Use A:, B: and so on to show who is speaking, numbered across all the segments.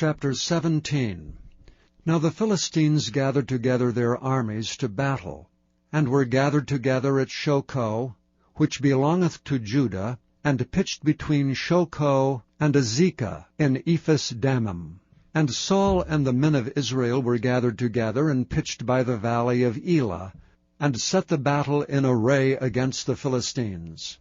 A: Chapter 17. Now the Philistines gathered together their armies to battle, and were gathered together at Shochoh, which belongeth to Judah, and pitched between Shochoh and Azekah in Ephes Dammim. And Saul and the men of Israel were gathered together, and pitched by the valley of Elah, and set the battle in array against the Philistines.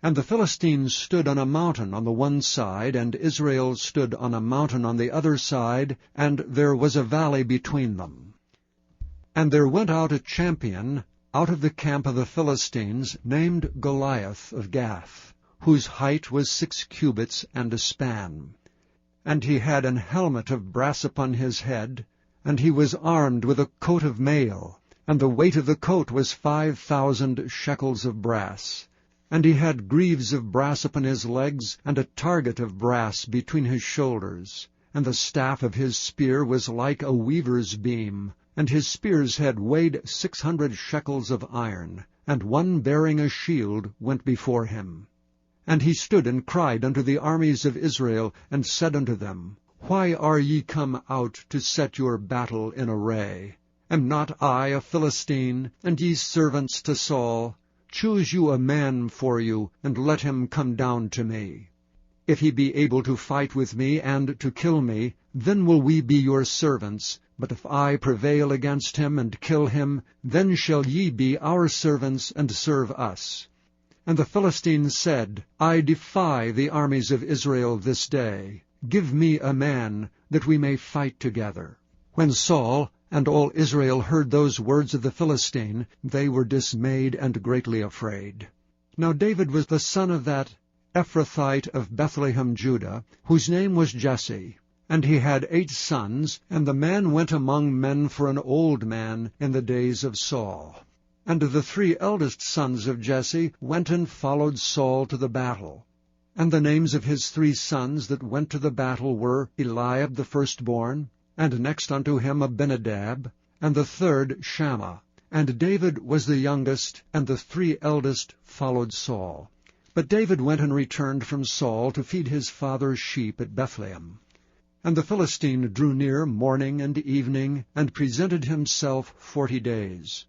A: And the Philistines stood on a mountain on the one side, and Israel stood on a mountain on the other side, and there was a valley between them. And there went out a champion out of the camp of the Philistines, named Goliath of Gath, whose height was 6 cubits and a span. And he had an helmet of brass upon his head, and he was armed with a coat of mail, and the weight of the coat was 5,000 shekels of brass. And he had greaves of brass upon his legs, and a target of brass between his shoulders. And the staff of his spear was like a weaver's beam, and his spear's head weighed 600 shekels of iron, and one bearing a shield went before him. And he stood and cried unto the armies of Israel, and said unto them, Why are ye come out to set your battle in array? Am not I a Philistine, and ye servants to Saul? Choose you a man for you, and let him come down to me. If he be able to fight with me, and to kill me, then will we be your servants. But if I prevail against him, and kill him, then shall ye be our servants, and serve us. And the Philistines said, I defy the armies of Israel this day. Give me a man, that we may fight together. When Saul and all Israel heard those words of the Philistine, they were dismayed and greatly afraid. Now David was the son of that Ephrathite of Bethlehem, Judah, whose name was Jesse. And he had 8 sons, and the man went among men for an old man in the days of Saul. And the 3 eldest sons of Jesse went and followed Saul to the battle. And the names of his 3 sons that went to the battle were Eliab the firstborn, and next unto him Abinadab, and the 3rd Shammah. And David was the youngest, and the 3 eldest followed Saul. But David went and returned from Saul to feed his father's sheep at Bethlehem. And the Philistine drew near morning and evening, and presented himself 40 days.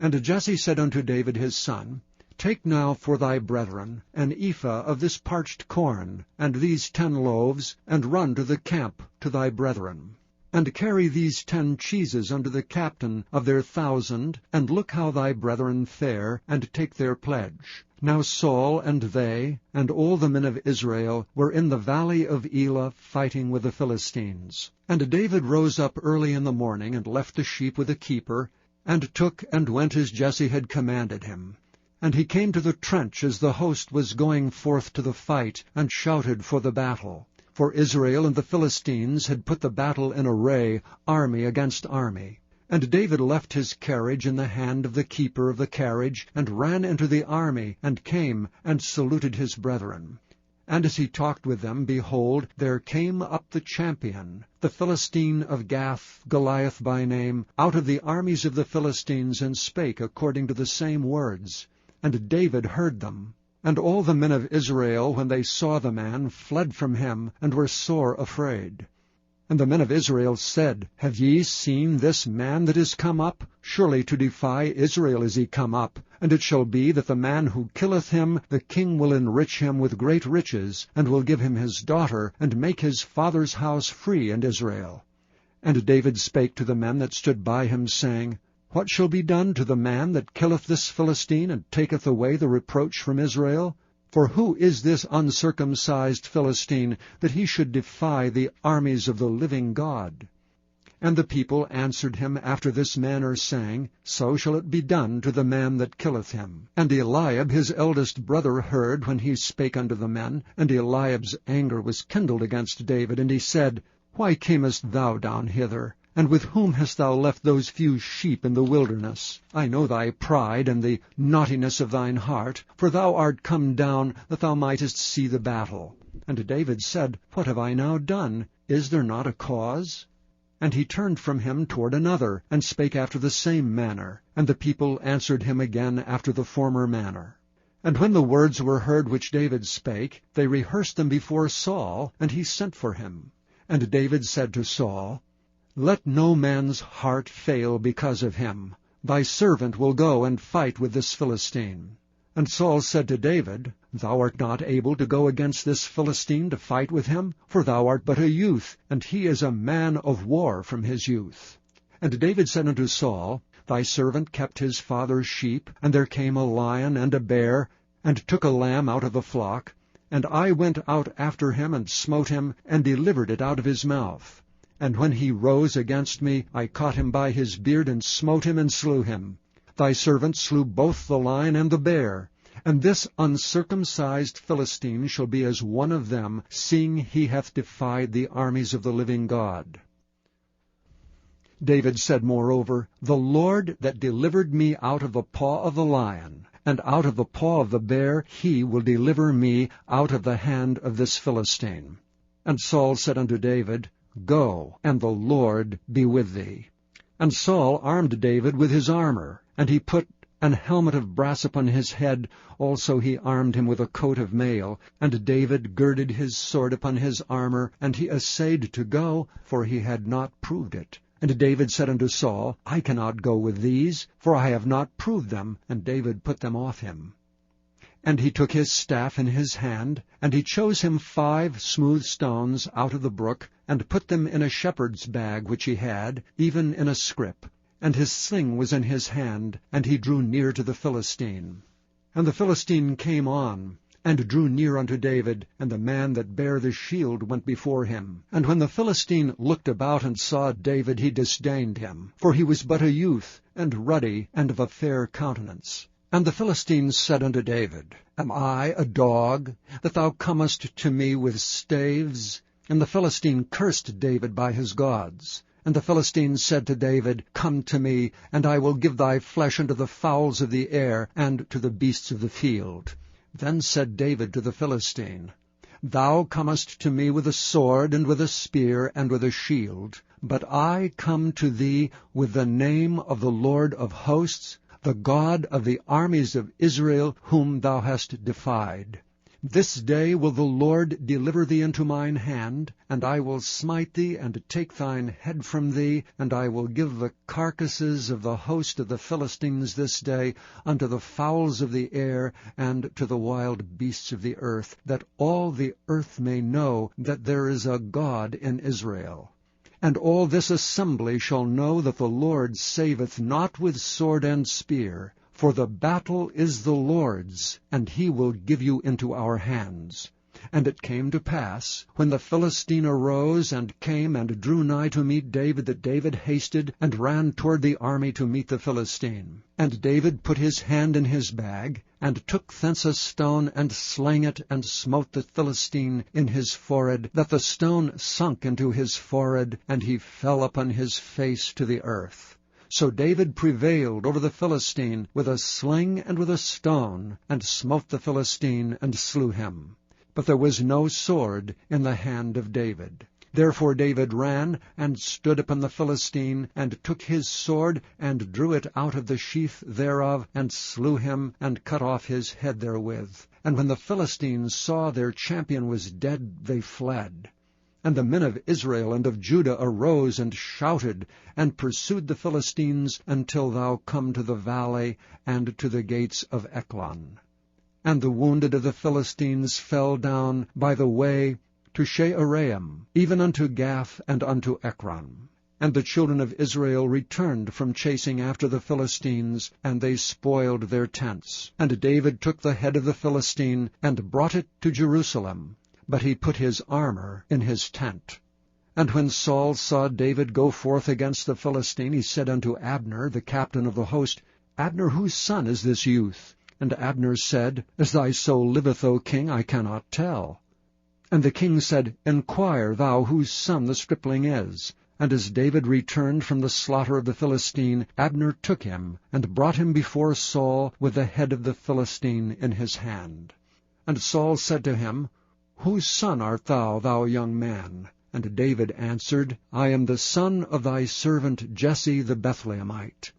A: And Jesse said unto David his son, Take now for thy brethren an ephah of this parched corn, and these 10 loaves, and run to the camp to thy brethren. And carry these 10 cheeses unto the captain of their 1,000, and look how thy brethren fare, and take their pledge. Now Saul and they, and all the men of Israel, were in the valley of Elah fighting with the Philistines. And David rose up early in the morning, and left the sheep with a keeper, and took and went as Jesse had commanded him. And he came to the trench as the host was going forth to the fight, and shouted for the battle. For Israel and the Philistines had put the battle in array, army against army. And David left his carriage in the hand of the keeper of the carriage, and ran into the army, and came and saluted his brethren. And as he talked with them, behold, there came up the champion, the Philistine of Gath, Goliath by name, out of the armies of the Philistines, and spake according to the same words. And David heard them. And all the men of Israel, when they saw the man, fled from him, and were sore afraid. And the men of Israel said, Have ye seen this man that is come up? Surely to defy Israel is he come up. And it shall be that the man who killeth him, the king will enrich him with great riches, and will give him his daughter, and make his father's house free in Israel. And David spake to the men that stood by him, saying, What shall be done to the man that killeth this Philistine, and taketh away the reproach from Israel? For who is this uncircumcised Philistine, that he should defy the armies of the living God? And the people answered him after this manner, saying, So shall it be done to the man that killeth him. And Eliab his eldest brother heard when he spake unto the men, and Eliab's anger was kindled against David, and he said, Why camest thou down hither? And with whom hast thou left those few sheep in the wilderness? I know thy pride and the naughtiness of thine heart, for thou art come down that thou mightest see the battle. And David said, What have I now done? Is there not a cause? And he turned from him toward another, and spake after the same manner. And the people answered him again after the former manner. And when the words were heard which David spake, they rehearsed them before Saul, and he sent for him. And David said to Saul, Let no man's heart fail because of him. Thy servant will go and fight with this Philistine. And Saul said to David, Thou art not able to go against this Philistine to fight with him, for thou art but a youth, and he is a man of war from his youth. And David said unto Saul, Thy servant kept his father's sheep, and there came a lion and a bear, and took a lamb out of the flock. And I went out after him, and smote him, and delivered it out of his mouth. And when he rose against me, I caught him by his beard, and smote him, and slew him. Thy servant slew both the lion and the bear. And this uncircumcised Philistine shall be as one of them, seeing he hath defied the armies of the living God. David said moreover, The Lord that delivered me out of the paw of the lion, and out of the paw of the bear, he will deliver me out of the hand of this Philistine. And Saul said unto David, Go, and the Lord be with thee. And Saul armed David with his armor, and he put an helmet of brass upon his head. Also he armed him with a coat of mail. And David girded his sword upon his armor, and he essayed to go, for he had not proved it. And David said unto Saul, I cannot go with these, for I have not proved them. And David put them off him. And he took his staff in his hand, and he chose him 5 smooth stones out of the brook, and put them in a shepherd's bag which he had, even in a scrip. And his sling was in his hand, and he drew near to the Philistine. And the Philistine came on, and drew near unto David, and the man that bare the shield went before him. And when the Philistine looked about and saw David, he disdained him, for he was but a youth, and ruddy, and of a fair countenance. And the Philistine said unto David, Am I a dog, that thou comest to me with staves? And the Philistine cursed David by his gods. And the Philistine said to David, Come to me, and I will give thy flesh unto the fowls of the air, and to the beasts of the field. Then said David to the Philistine, Thou comest to me with a sword, and with a spear, and with a shield. But I come to thee with the name of the Lord of hosts, the God of the armies of Israel, whom thou hast defied. This day will the Lord deliver thee into mine hand, and I will smite thee, and take thine head from thee, and I will give the carcasses of the host of the Philistines this day unto the fowls of the air, and to the wild beasts of the earth, that all the earth may know that there is a God in Israel. And all this assembly shall know that the Lord saveth not with sword and spear, for the battle is the Lord's, and he will give you into our hands. And it came to pass, when the Philistine arose and came and drew nigh to meet David, that David hasted and ran toward the army to meet the Philistine. And David put his hand in his bag, and took thence a stone, and slang it, and smote the Philistine in his forehead, that the stone sunk into his forehead, and he fell upon his face to the earth. So David prevailed over the Philistine with a sling and with a stone, and smote the Philistine, and slew him. But there was no sword in the hand of David. Therefore David ran, and stood upon the Philistine, and took his sword, and drew it out of the sheath thereof, and slew him, and cut off his head therewith. And when the Philistines saw their champion was dead, they fled. And the men of Israel and of Judah arose and shouted, and pursued the Philistines until thou come to the valley, and to the gates of Ekron. And the wounded of the Philistines fell down by the way to Shearaim, even unto Gath and unto Ekron. And the children of Israel returned from chasing after the Philistines, and they spoiled their tents. And David took the head of the Philistine, and brought it to Jerusalem, but he put his armor in his tent. And when Saul saw David go forth against the Philistine, he said unto Abner, the captain of the host, Abner, whose son is this youth? And Abner said, As thy soul liveth, O king, I cannot tell. And the king said, Enquire thou whose son the stripling is. And as David returned from the slaughter of the Philistine, Abner took him, and brought him before Saul with the head of the Philistine in his hand. And Saul said to him, Whose son art thou, thou young man? And David answered, I am the son of thy servant Jesse the Bethlehemite.